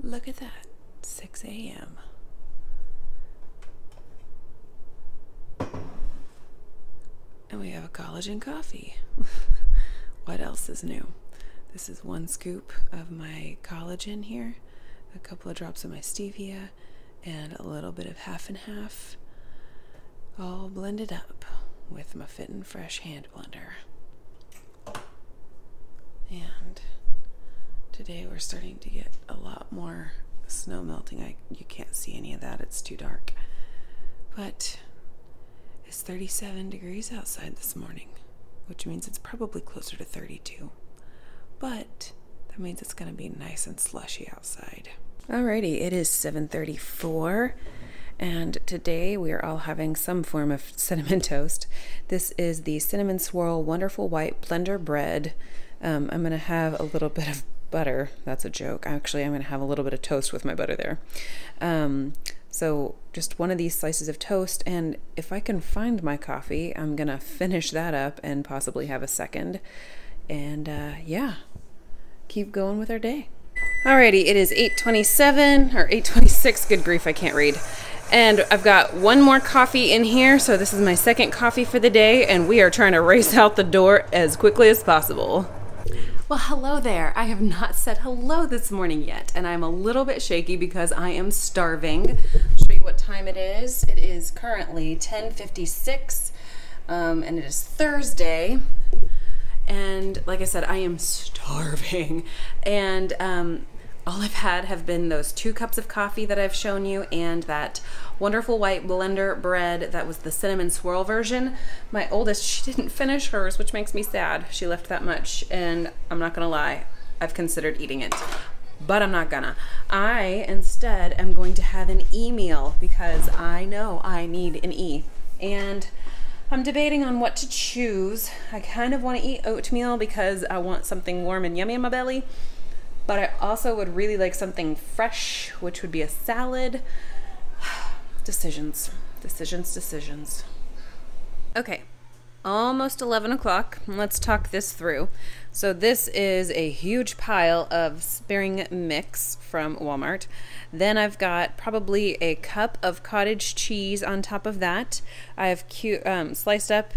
Look at that, 6 a.m. And we have a collagen coffee. What else is new? This is 1 scoop of my collagen here, a couple of drops of my stevia, and a little bit of half and half, all blended up with my Fit and Fresh hand blender. And today we're starting to get a lot more snow melting. You can't see any of that, it's too dark. But it's 37 degrees outside this morning, which means it's probably closer to 32. But that means it's going to be nice and slushy outside. Alrighty, it is 7:34, and today we are all having some form of cinnamon toast. This is the Cinnamon Swirl Wonderful White Blender Bread. I'm going to have a little bit of butter. That's a joke. Actually, I'm going to have a little bit of toast with my butter there. So just one of these slices of toast, and if I can find my coffee, I'm going to finish that up and possibly have a second. And yeah, keep going with our day. Alrighty, it is 8:27 or 8:26. Good grief, I can't read. And I've got one more coffee in here, so this is my second coffee for the day, and we are trying to race out the door as quickly as possible. Well, hello there. I have not said hello this morning yet, and I'm a little bit shaky because I am starving. I'll show you what time it is. It is currently 10:56, and it is Thursday. And like I said, I am starving. And all I've had have been those 2 cups of coffee that I've shown you and that wonderful white blender bread that was the cinnamon swirl version. My oldest, she didn't finish hers, which makes me sad. She left that much, and I'm not gonna lie, I've considered eating it, but I'm not gonna. I instead am going to have an e-meal because I know I need an E. And I'm debating on what to choose. I kind of want to eat oatmeal because I want something warm and yummy in my belly, but I also would really like something fresh, which would be a salad. Decisions, decisions, decisions. Okay, almost 11 o'clock. Let's talk this through. So this is a huge pile of Spearing mix from Walmart. Then I've got probably a cup of cottage cheese on top of that. I have sliced up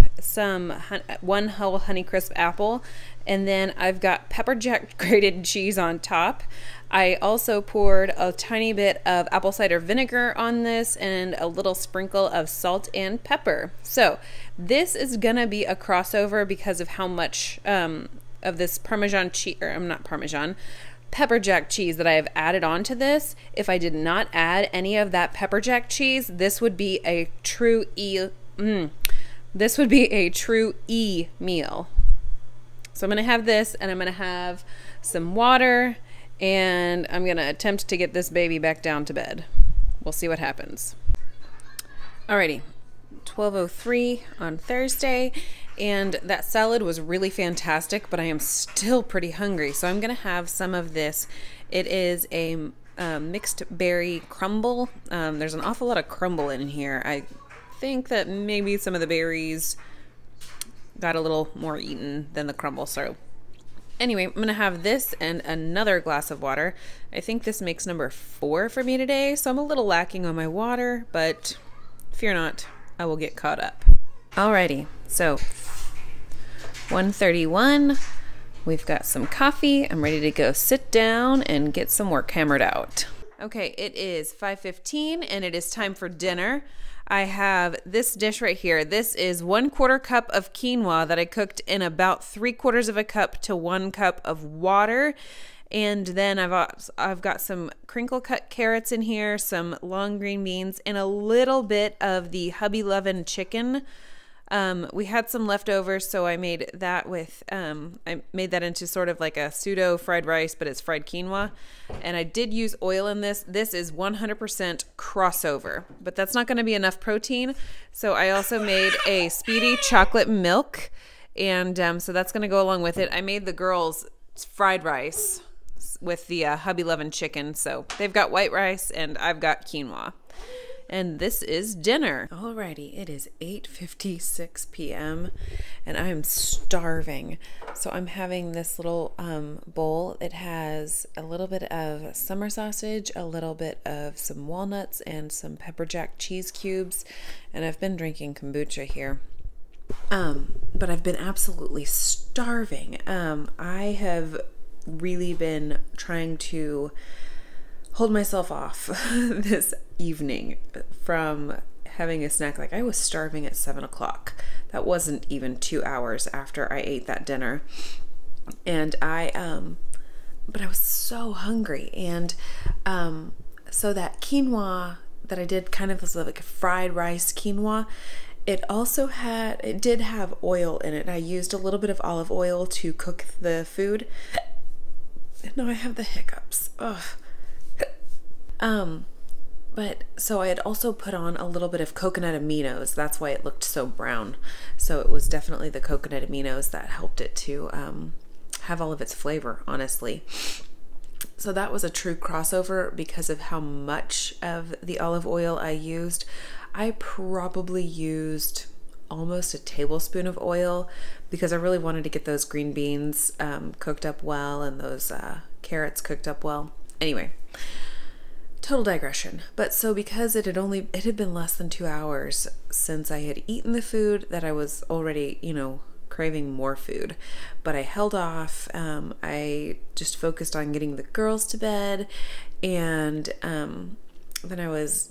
one whole Honeycrisp apple, and then I've got pepper jack grated cheese on top. I also poured a tiny bit of apple cider vinegar on this and a little sprinkle of salt and pepper. So this is gonna be a crossover because of how much of this Parmesan cheese, or not Parmesan, pepper jack cheese that I have added onto this. If I did not add any of that pepper jack cheese, this would be a true this would be a true E meal. So I'm gonna have this, and I'm gonna have some water, and I'm gonna attempt to get this baby back down to bed. We'll see what happens. Alrighty, 12:03 on Thursday, and that salad was really fantastic, but I am still pretty hungry, so I'm gonna have some of this. It is a mixed berry crumble. There's an awful lot of crumble in here. I think that maybe some of the berries got a little more eaten than the crumble, so anyway, I'm gonna have this and another glass of water. I think this makes number 4 for me today, so I'm a little lacking on my water, but fear not, I will get caught up. Alrighty, so 1:31, we've got some coffee. I'm ready to go sit down and get some work hammered out. Okay, it is 5:15 and it is time for dinner. I have this dish right here. This is 1/4 cup of quinoa that I cooked in about 3/4 of a cup to 1 cup of water. And then I've got some crinkle cut carrots in here, some long green beans, and a little bit of the Hubby Lovin' chicken. We had some leftovers, so I made that with, I made that into sort of like a pseudo fried rice, but it's fried quinoa. And I did use oil in this. This is 100% crossover, but that's not going to be enough protein. So I also made a speedy chocolate milk, and so that's going to go along with it. I made the girls fried rice with the Hubby Lovin' chicken. So they've got white rice and I've got quinoa. and this is dinner. Alrighty, it is 8:56 p.m. and I'm starving. So I'm having this little bowl. It has a little bit of summer sausage, a little bit of some walnuts, and some pepper jack cheese cubes. And I've been drinking kombucha here. But I've been absolutely starving. I have really been trying to hold myself off this evening from having a snack. Like, I was starving at 7 o'clock. That wasn't even 2 hours after I ate that dinner. And but I was so hungry. And so that quinoa that I did kind of was like a fried rice quinoa. It did have oil in it. I used a little bit of olive oil to cook the food. Now I have the hiccups. Ugh. But so I had also put on a little bit of coconut aminos. That's why it looked so brown. So it was definitely the coconut aminos that helped it to have all of its flavor, honestly. So that was a true crossover because of how much of the olive oil I used. I probably used almost a tablespoon of oil because I really wanted to get those green beans cooked up well and those carrots cooked up well. Anyway, total digression. But so because it had been less than 2 hours since I had eaten the food, that I was already, craving more food. But I held off. I just focused on getting the girls to bed, and then I was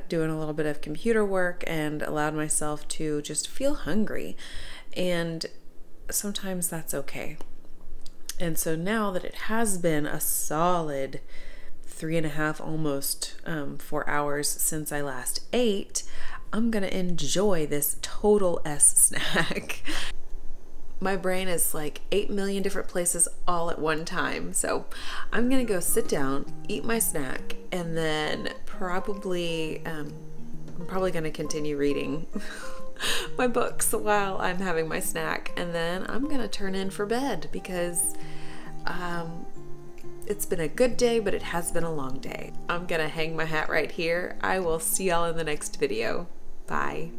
doing a little bit of computer work and allowed myself to just feel hungry. And sometimes that's okay. And so now that it has been a solid 3.5, almost 4 hours since I last ate, I'm gonna enjoy this total S snack. My brain is like 8 million different places all at one time. So I'm gonna go sit down, eat my snack, and then I'm probably gonna continue reading my books while I'm having my snack. And then I'm gonna turn in for bed because it's been a good day, but it has been a long day. I'm gonna hang my hat right here. I will see y'all in the next video. Bye.